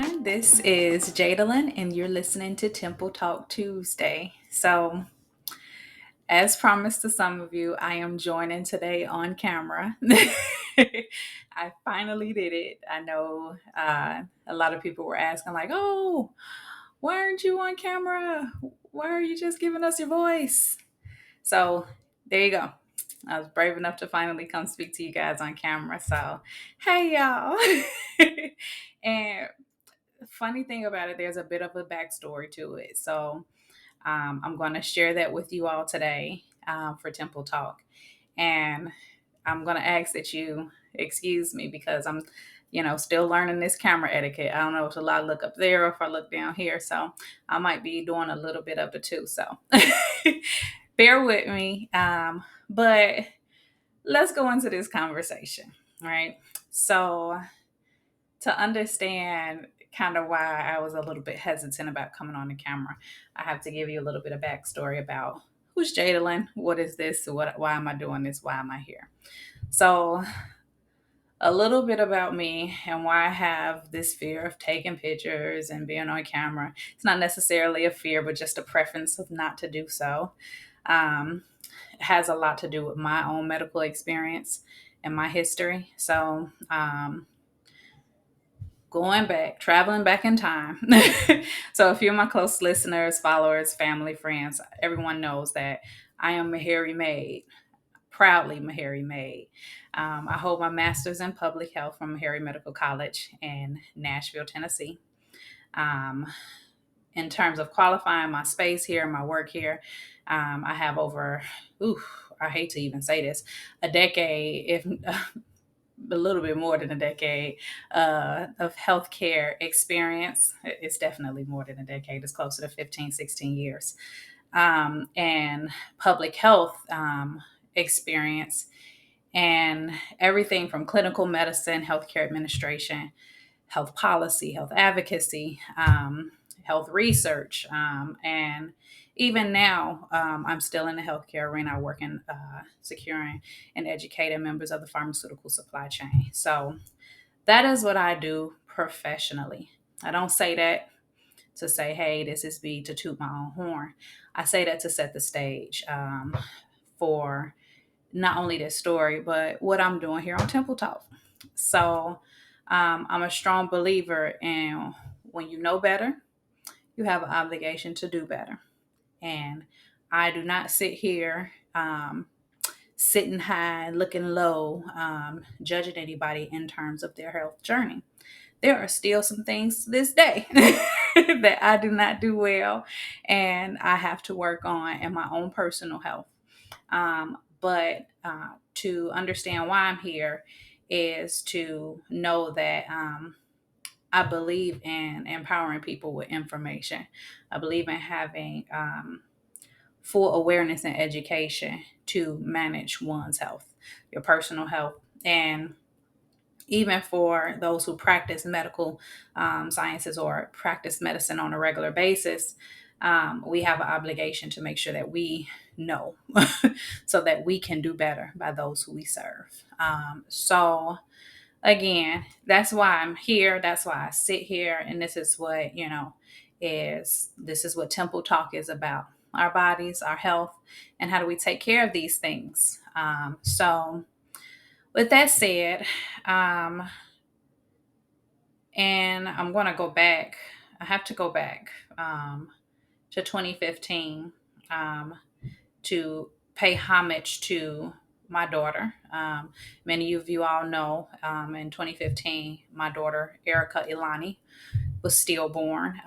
everyone. This is Jadalyn, and you're listening to Temple Talk Tuesday. So, as promised to some of you, I am joining today on camera. I finally did it. I know a lot of people were asking, like, oh, why aren't you on camera? Why are you just giving us your voice? So, there you go. I was brave enough to finally come speak to you guys on camera. So, hey, y'all. And funny thing about it, there's a bit of a backstory to it. So I'm going to share that with you all today for Temple Talk. And I'm going to ask that you excuse me because I'm, still learning this camera etiquette. I don't know if a lot look up there or if I look down here. So I might be doing a little bit of the two. So bear with me. But let's go into this conversation, right? So to understand kind of why I was a little bit hesitant about coming on the camera, I have to give you a little bit of backstory about who's Jadalyn, what is this, why am I doing this, why am I here? So a little bit about me and why I have this fear of taking pictures and being on camera. It's not necessarily a fear, but just a preference of not to do so. It has a lot to do with my own medical experience and my history. So, going back, traveling back in time. So a few of my close listeners, followers, family, friends, everyone knows that I am Meharry Maid, proudly Meharry Maid. I hold my master's in public health from Meharry Medical College in Nashville, Tennessee. Um, in terms of qualifying my space here, my work here, I have over, I hate to even say this, a decade, if a little bit more than a decade of healthcare experience. It's definitely more than a decade. It's closer to 15, 16 years. And public health experience and everything from clinical medicine, healthcare administration, health policy, health advocacy, health research, and even now, I'm still in the healthcare arena. I work in securing and educating members of the pharmaceutical supply chain. So that is what I do professionally. I don't say that to say, hey, this is me to toot my own horn. I say that to set the stage for not only this story, but what I'm doing here on Temple Talk. So I'm a strong believer in when you know better, you have an obligation to do better. And I do not sit here sitting high, looking low, judging anybody in terms of their health journey. There are still some things to this day that I do not do well and I have to work on in my own personal health. But to understand why I'm here is to know that I believe in empowering people with information. I believe in having full awareness and education to manage one's health, your personal health, and even for those who practice medical sciences or practice medicine on a regular basis, we have an obligation to make sure that we know so that we can do better by those who we serve. So, again, that's why I'm here. That's why I sit here. And this is what, this is what Temple Talk is about: our bodies, our health, and how do we take care of these things. So, with that said, and I'm going to go back. I have to go back to 2015 to pay homage to my daughter. Many of you all know in 2015, my daughter, Erica Eylani, was stillborn.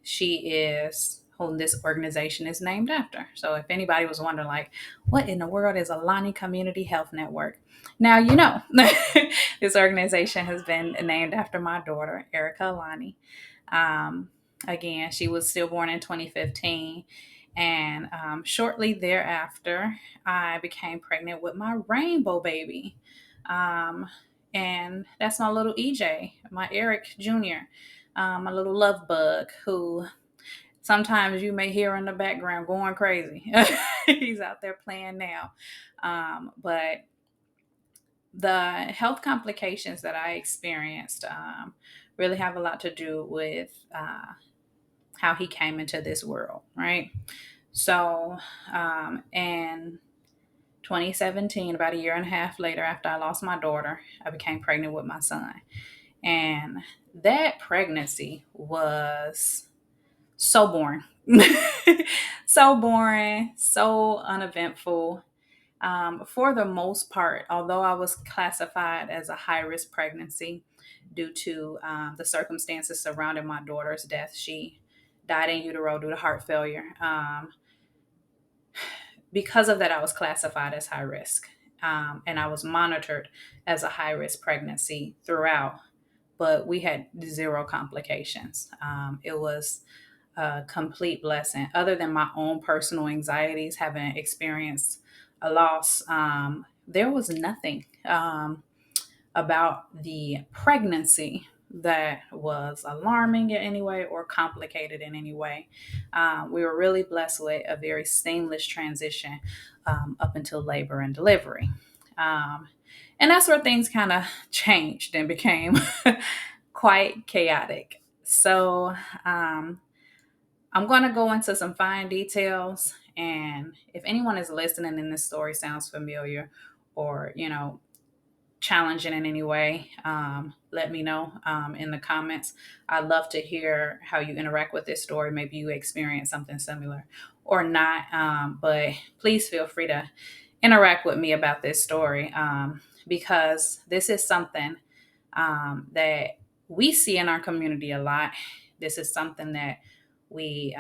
She is whom this organization is named after. So if anybody was wondering, like, what in the world is Eylani Community Health Network? Now you know. This organization has been named after my daughter, Erica Eylani. Again, she was stillborn in 2015. And shortly thereafter, I became pregnant with my rainbow baby. And that's my little EJ, my Eric Jr., my little love bug, who sometimes you may hear in the background going crazy. He's out there playing now. But the health complications that I experienced really have a lot to do with how he came into this world, right? So, in 2017, about a year and a half later, after I lost my daughter, I became pregnant with my son. And that pregnancy was so boring. So boring, so uneventful. For the most part, although I was classified as a high risk pregnancy due to the circumstances surrounding my daughter's death, she died in utero due to heart failure. Because of that, I was classified as high risk. And I was monitored as a high risk pregnancy throughout, but we had zero complications. It was a complete blessing. Other than my own personal anxieties, having experienced a loss, there was nothing about the pregnancy that was alarming in any way or complicated in any way. We were really blessed with a very seamless transition up until labor and delivery. Um, and that's where things kind of changed and became quite chaotic. So, I'm going to go into some fine details. And if anyone is listening and this story sounds familiar or, challenging in any way, let me know in the comments. I'd love to hear how you interact with this story. Maybe you experience something similar or not. But please feel free to interact with me about this story because this is something that we see in our community a lot. This is something that we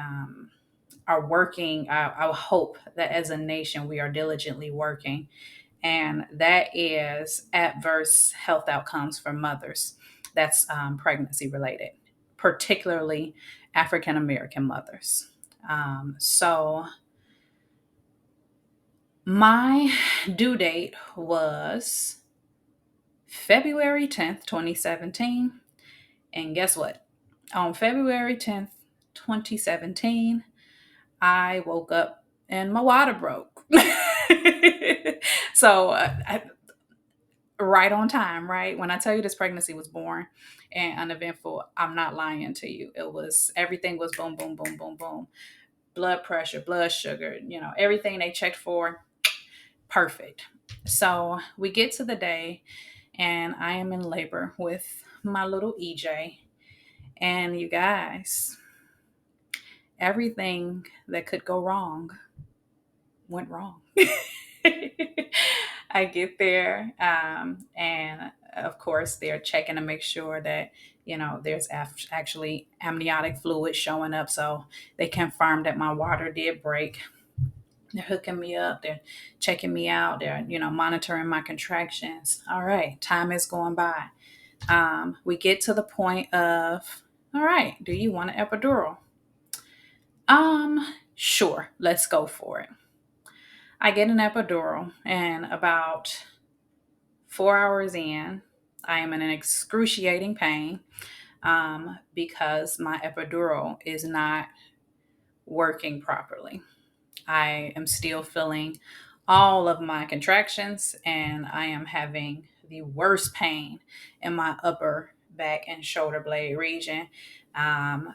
are working. I hope that as a nation, we are diligently working, and that is adverse health outcomes for mothers. That's pregnancy related, particularly African American mothers. So, my due date was February 10th, 2017. And guess what? On February 10th, 2017, I woke up and my water broke. So, right on time, right? When I tell you this pregnancy was born and uneventful, I'm not lying to you. Everything was boom, boom, boom, boom, boom. Blood pressure, blood sugar, everything they checked for, perfect. So we get to the day and I am in labor with my little EJ. And you guys, everything that could go wrong went wrong. I get there, and of course, they're checking to make sure that there's actually amniotic fluid showing up. So they confirmed that my water did break. They're hooking me up. They're checking me out. They're monitoring my contractions. All right, time is going by. We get to the point of, all right, do you want an epidural? Sure, let's go for it. I get an epidural, and about 4 hours in, I am in an excruciating pain because my epidural is not working properly. I am still feeling all of my contractions, and I am having the worst pain in my upper back and shoulder blade region.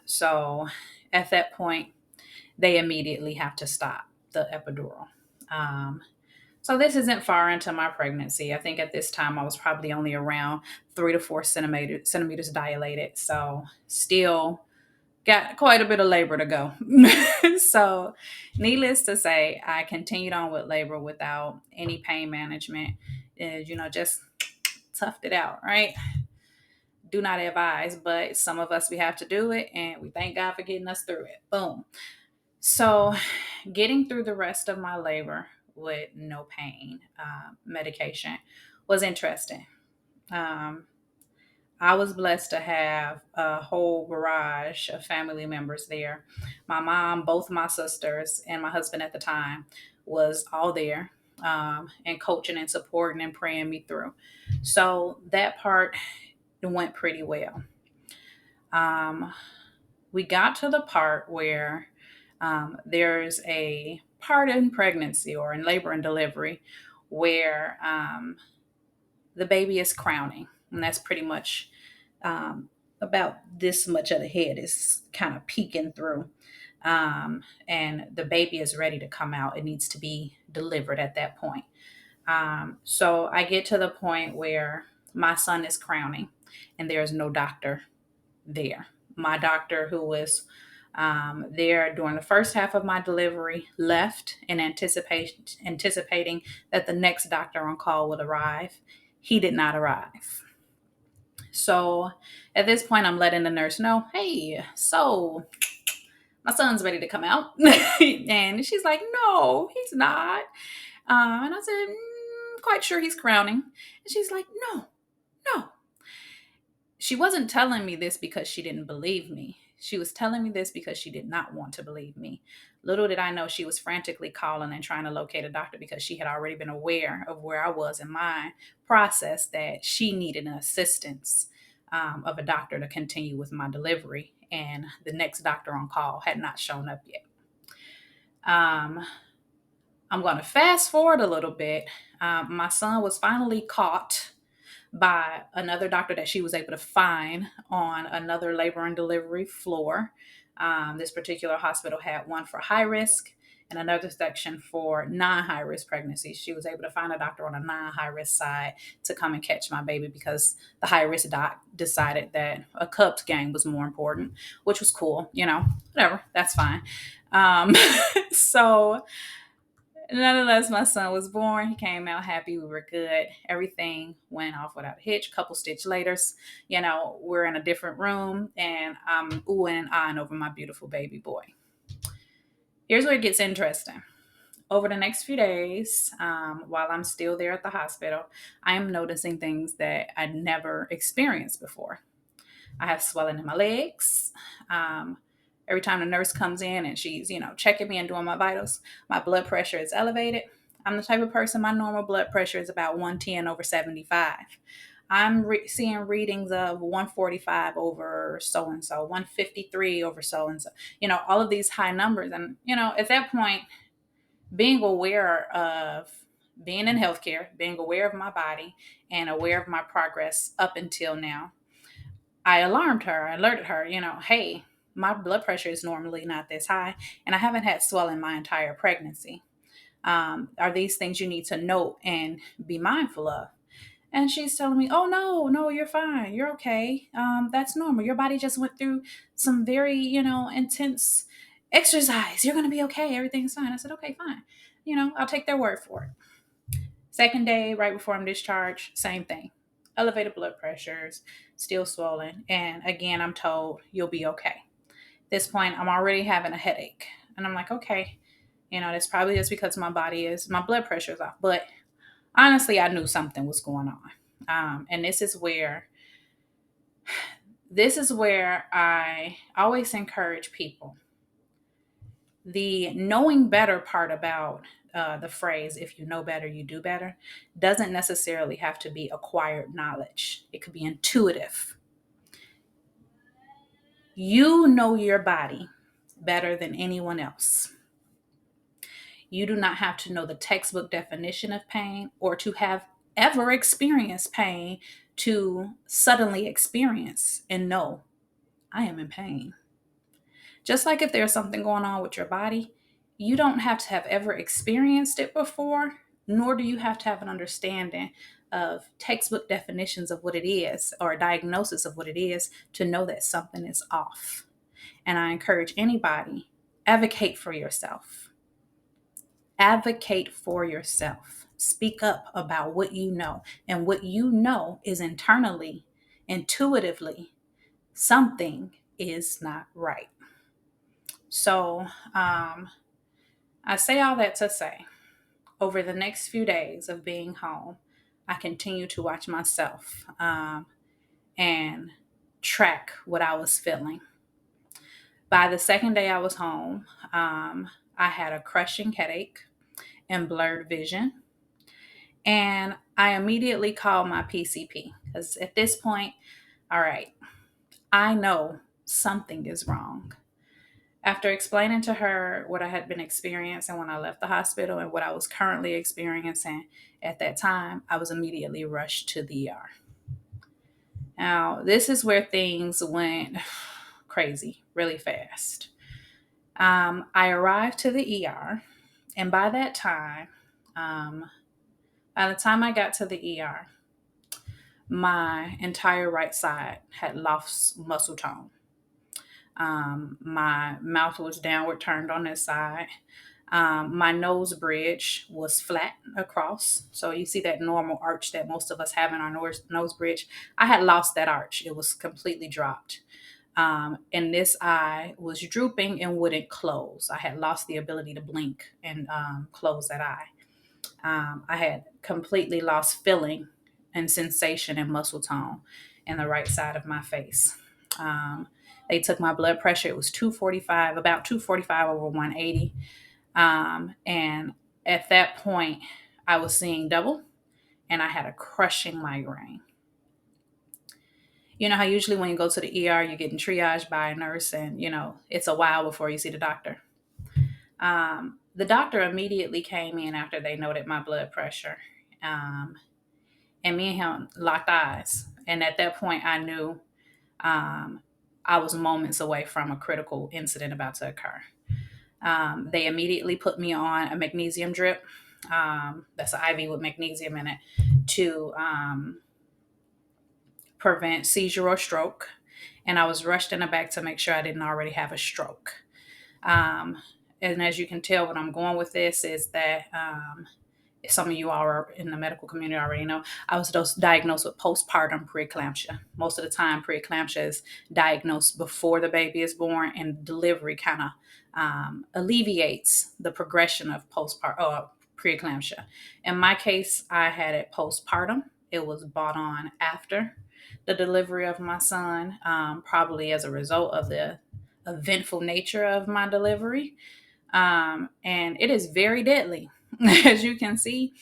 So at that point, they immediately have to stop the epidural. Um, so this isn't far into my pregnancy. I think at this time I was probably only around 3 to 4 centimeters dilated. So still got quite a bit of labor to go. So needless to say, I continued on with labor without any pain management. Just toughed it out, right? Do not advise, but some of us, we have to do it, and we thank God for getting us through it. Boom. So, getting through the rest of my labor with no pain medication was interesting. Um, I was blessed to have a whole barrage of family members there. My mom, both my sisters, and my husband at the time was all there and coaching and supporting and praying me through. So that part went pretty well. Um, we got to the part where there's a part in pregnancy or in labor and delivery where the baby is crowning. And that's pretty much about this much of the head is kind of peeking through. And the baby is ready to come out. It needs to be delivered at that point. So I get to the point where my son is crowning and there's no doctor there. My doctor, who was there during the first half of my delivery, left in anticipating that the next doctor on call would arrive. He did not arrive. So at this point, I'm letting the nurse know, hey, so my son's ready to come out. And she's like, no, he's not. And I said, quite sure he's crowning. And she's like, no, no. She wasn't telling me this because she didn't believe me. She was telling me this because she did not want to believe me. Little did I know she was frantically calling and trying to locate a doctor because she had already been aware of where I was in my process, that she needed an assistance of a doctor to continue with my delivery. And the next doctor on call had not shown up yet. Um, I'm going to fast forward a little bit. My son was finally caught by another doctor that she was able to find on another labor and delivery floor. This particular hospital had one for high risk and another section for non-high risk pregnancies. She was able to find a doctor on a non-high risk side to come and catch my baby because the high risk doc decided that a cubs game was more important, which was cool. Whatever, that's fine. Um, so nonetheless, my son was born. He came out happy. We were good. Everything went off without a hitch. Couple stitch later, we're in a different room, and I'm oohing and eyeing over my beautiful baby boy. Here's where it gets interesting. Over the next few days, while I'm still there at the hospital, I am noticing things that I never experienced before. I have swelling in my legs. Every time the nurse comes in and she's, checking me and doing my vitals, my blood pressure is elevated. I'm the type of person, my normal blood pressure is about 110 over 75. I'm seeing readings of 145 over so and so, 153 over so and so, all of these high numbers. And, at that point, being aware of being in healthcare, being aware of my body, and aware of my progress up until now, I alerted her, hey, my blood pressure is normally not this high, and I haven't had swelling my entire pregnancy. Are these things you need to note and be mindful of? And she's telling me, oh, no, you're fine. You're okay. That's normal. Your body just went through some very, intense exercise. You're going to be okay. Everything's fine. I said, okay, fine. I'll take their word for it. Second day, right before I'm discharged, same thing. Elevated blood pressures, still swollen. And again, I'm told you'll be okay. At this point, I'm already having a headache. And I'm like, okay, that's probably just because my blood pressure is off. But honestly, I knew something was going on. And this is where I always encourage people. The knowing better part about the phrase, if you know better, you do better, doesn't necessarily have to be acquired knowledge. It could be intuitive. You know your body better than anyone else. You do not have to know the textbook definition of pain or to have ever experienced pain to suddenly experience and know, I am in pain. Just like if there's something going on with your body, you don't have to have ever experienced it before, nor do you have to have an understanding of textbook definitions of what it is or a diagnosis of what it is to know that something is off. And I encourage anybody, advocate for yourself. Advocate for yourself. Speak up about what you know. And what you know is internally, intuitively, something is not right. So I say all that to say, over the next few days of being home, I continue to watch myself and track what I was feeling. By the second day I was home, I had a crushing headache and blurred vision. And I immediately called my PCP because at this point, all right, I know something is wrong. After explaining to her what I had been experiencing when I left the hospital and what I was currently experiencing at that time, I was immediately rushed to the ER. Now, this is where things went crazy really fast. I arrived to the ER, and um, by the time I got to the ER, my entire right side had lost muscle tone. My mouth was downward turned on this side. My nose bridge was flat across. So you see that normal arch that most of us have in our nose bridge. I had lost that arch, it was completely dropped. And this eye was drooping and wouldn't close. I had lost the ability to blink and close that eye. I had completely lost feeling and sensation and muscle tone in the right side of my face. Um, they took my blood pressure. It was 245, about 245 over 180. And at that point, I was seeing double and I had a crushing migraine. You know how usually when you go to the ER, you're getting triaged by a nurse and, it's a while before you see the doctor. The doctor immediately came in after they noted my blood pressure. Um, and me and him locked eyes. And at that point, I knew um, I was moments away from a critical incident about to occur. They immediately put me on a magnesium drip. That's an IV with magnesium in it to prevent seizure or stroke. And I was rushed in the back to make sure I didn't already have a stroke. Um, and as you can tell, what I'm going with this is that some of you all are in the medical community already know, I was diagnosed with postpartum preeclampsia. Most of the time, preeclampsia is diagnosed before the baby is born, and delivery kind of alleviates the progression of postpartum preeclampsia. In my case, I had it postpartum. It was brought on after the delivery of my son, probably as a result of the eventful nature of my delivery. And it is very deadly. As you can see,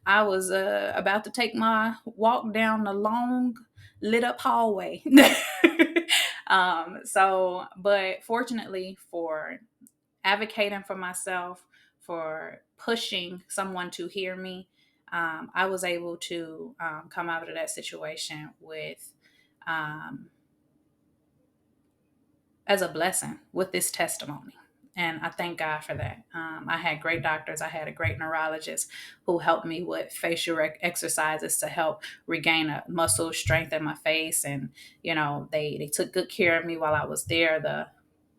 I was about to take my walk down the long lit up hallway. But fortunately for advocating for myself, for pushing someone to hear me, I was able to come out of that situation with um, as a blessing with this testimony. And I thank God for that. I had great doctors. I had a great neurologist who helped me with facial exercises to help regain a muscle strength in my face. And, they took good care of me while I was there. The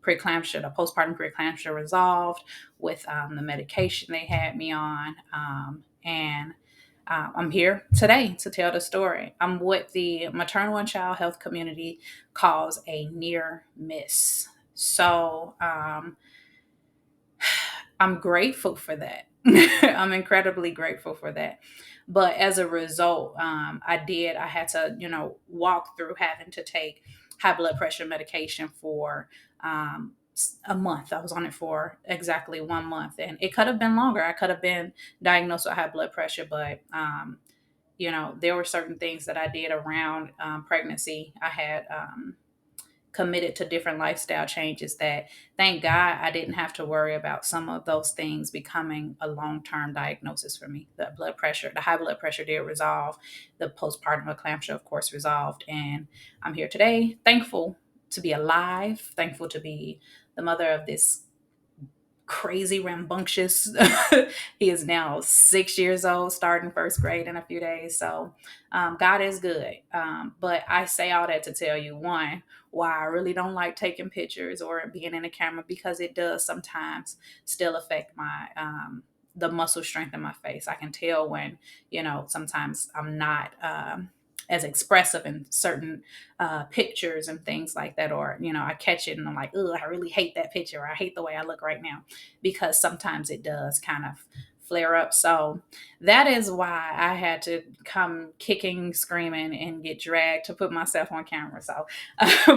postpartum preeclampsia resolved with the medication they had me on. And I'm here today to tell the story. I'm what the maternal and child health community calls a near miss. So I'm grateful for that. I'm incredibly grateful for that. But as a result, I had to, walk through having to take high blood pressure medication for a month. I was on it for exactly 1 month, and it could have been longer. I could have been diagnosed with high blood pressure, but there were certain things that I did around pregnancy. I had committed to different lifestyle changes that, thank God, I didn't have to worry about some of those things becoming a long-term diagnosis for me. The high blood pressure did resolve. The postpartum eclampsia, of course, resolved. And I'm here today, thankful to be alive, thankful to be the mother of this crazy rambunctious he is now 6 years old, starting first grade in a few days. So God is good. But I say all that to tell you, one, why I really don't like taking pictures or being in the camera, because it does sometimes still affect my the muscle strength in my face. I can tell when, sometimes I'm not as expressive in certain pictures and things like that, or I catch it and I'm like, oh, I really hate that picture, or I hate the way I look right now, because sometimes it does kind of flare up. So that is why I had to come kicking, screaming, and get dragged to put myself on camera. So,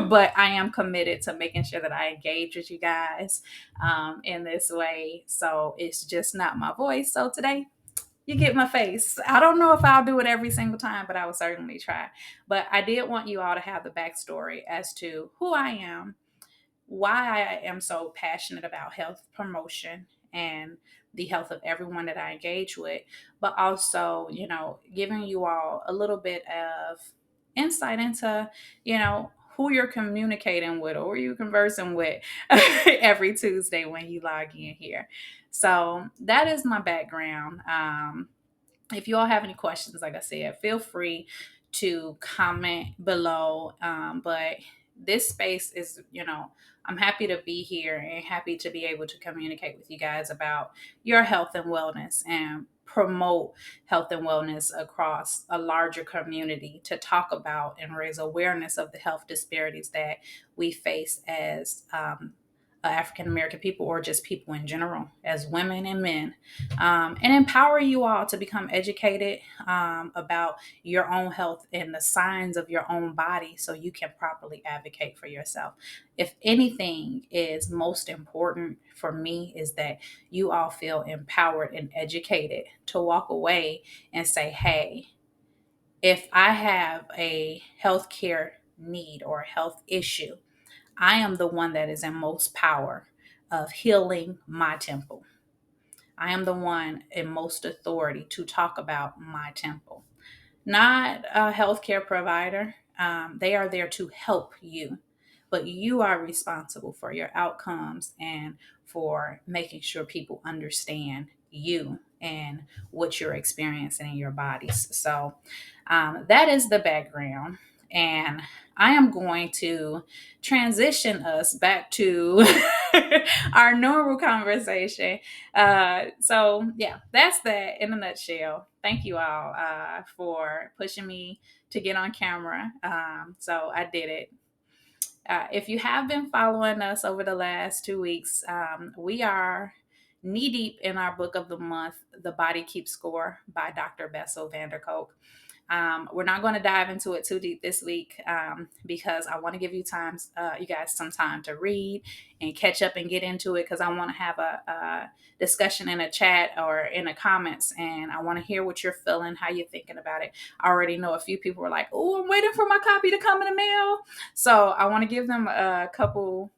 but I am committed to making sure that I engage with you guys in this way. So it's just not my voice. So today, you get my face. I don't know if I'll do it every single time, but I will certainly try. But I did want you all to have the backstory as to who I am, why I am so passionate about health promotion and the health of everyone that I engage with, but also, giving you all a little bit of insight into, who you're communicating with or who you're conversing with every Tuesday when you log in here. So that is my background. If you all have any questions, like I said, feel free to comment below. But this space is, I'm happy to be here and happy to be able to communicate with you guys about your health and wellness and promote health and wellness across a larger community to talk about and raise awareness of the health disparities that we face as African American people, or just people in general, as women and men, and empower you all to become educated about your own health and the signs of your own body so you can properly advocate for yourself. If anything is most important for me, is that you all feel empowered and educated to walk away and say, hey, if I have a healthcare need or a health issue, I am the one that is in most power of healing my temple. I am the one in most authority to talk about my temple, not a healthcare provider. They are there to help you, but you are responsible for your outcomes and for making sure people understand you and what you're experiencing in your bodies. So that is the background. And I am going to transition us back to our normal conversation. So yeah, that's that in a nutshell. Thank you all for pushing me to get on camera. So I did it. If you have been following us over the last 2 weeks, we are knee deep in our book of the month, The Body Keeps Score by Dr. Bessel van der Kolk. We're not going to dive into it too deep this week because I want to give you you guys some time to read and catch up and get into it, because I want to have a discussion in a chat or in the comments, and I want to hear what you're feeling, how you're thinking about it. I already know a few people were like, oh, I'm waiting for my copy to come in the mail. So I want to give them a couple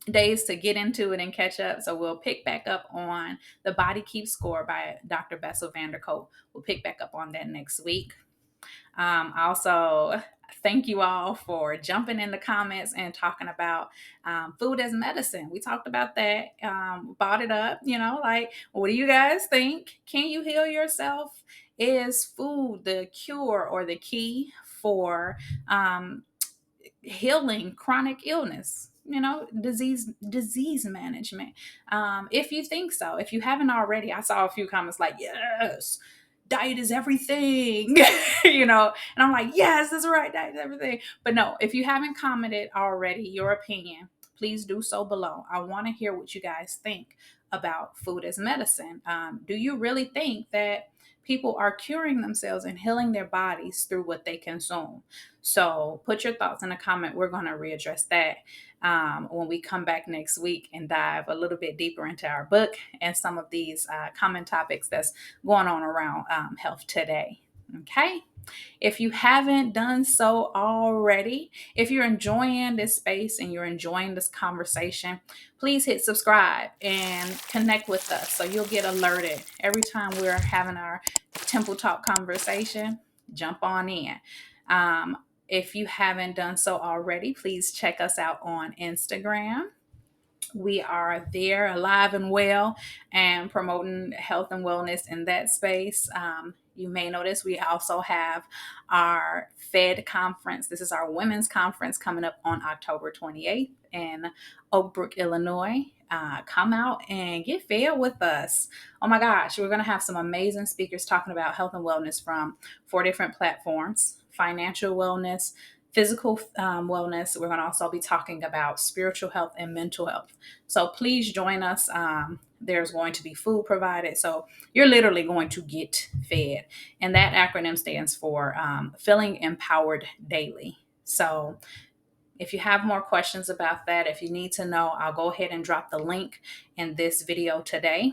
days to get into it and catch up. So we'll pick back up on The Body Keeps Score by Dr. Bessel van der Kolk. We'll pick back up on that next week. Also, thank you all for jumping in the comments and talking about food as medicine. We talked about that, brought it up, like, what do you guys think? Can you heal yourself? Is food the cure or the key for healing chronic illness, disease management? If you think so, if you haven't already, I saw a few comments like, yes, diet is everything, and I'm like, yes, that's right, diet is everything. But no, if you haven't commented already your opinion, please do so below. I want to hear what you guys think about food as medicine. Do you really think that people are curing themselves and healing their bodies through what they consume? So put your thoughts in a comment. We're going to readdress that when we come back next week and dive a little bit deeper into our book and some of these common topics that's going on around health today. Okay. If you haven't done so already, if you're enjoying this space and you're enjoying this conversation, please hit subscribe and connect with us so you'll get alerted every time we're having our Temple Talk conversation. Jump on in. If you haven't done so already, please check us out on Instagram. We are there alive and well and promoting health and wellness in that space. You may notice we also have our F.E.D conference. This is our women's conference coming up on October 28th in Oak Brook, Illinois. Come out and get fed with us. Oh my gosh, we're going to have some amazing speakers talking about health and wellness from 4 different platforms: financial wellness, physical wellness. We're going to also be talking about spiritual health and mental health. So please join us. There's going to be food provided. So you're literally going to get fed. And that acronym stands for Feeling Empowered Daily. So if you have more questions about that, if you need to know, I'll go ahead and drop the link in this video today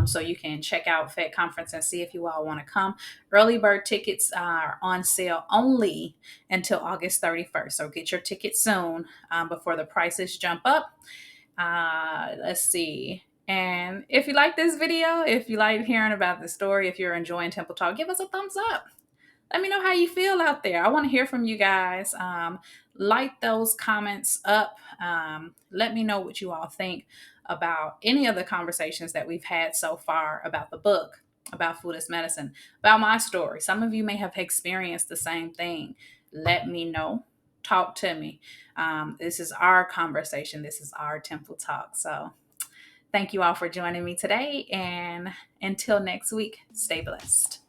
so you can check out F.E.D Conference and see if you all want to come. Early bird tickets are on sale only until August 31st. So get your tickets soon before the prices jump up. Let's see. And if you like this video, if you like hearing about the story, if you're enjoying Temple Talk, give us a thumbs up. Let me know how you feel out there. I want to hear from you guys. Light those comments up. Let me know what you all think about any of the conversations that we've had so far about the book, about food as medicine, about my story. Some of you may have experienced the same thing. Let me know. Talk to me. This is our conversation. This is our Temple Talk. So thank you all for joining me today. And until next week, stay blessed.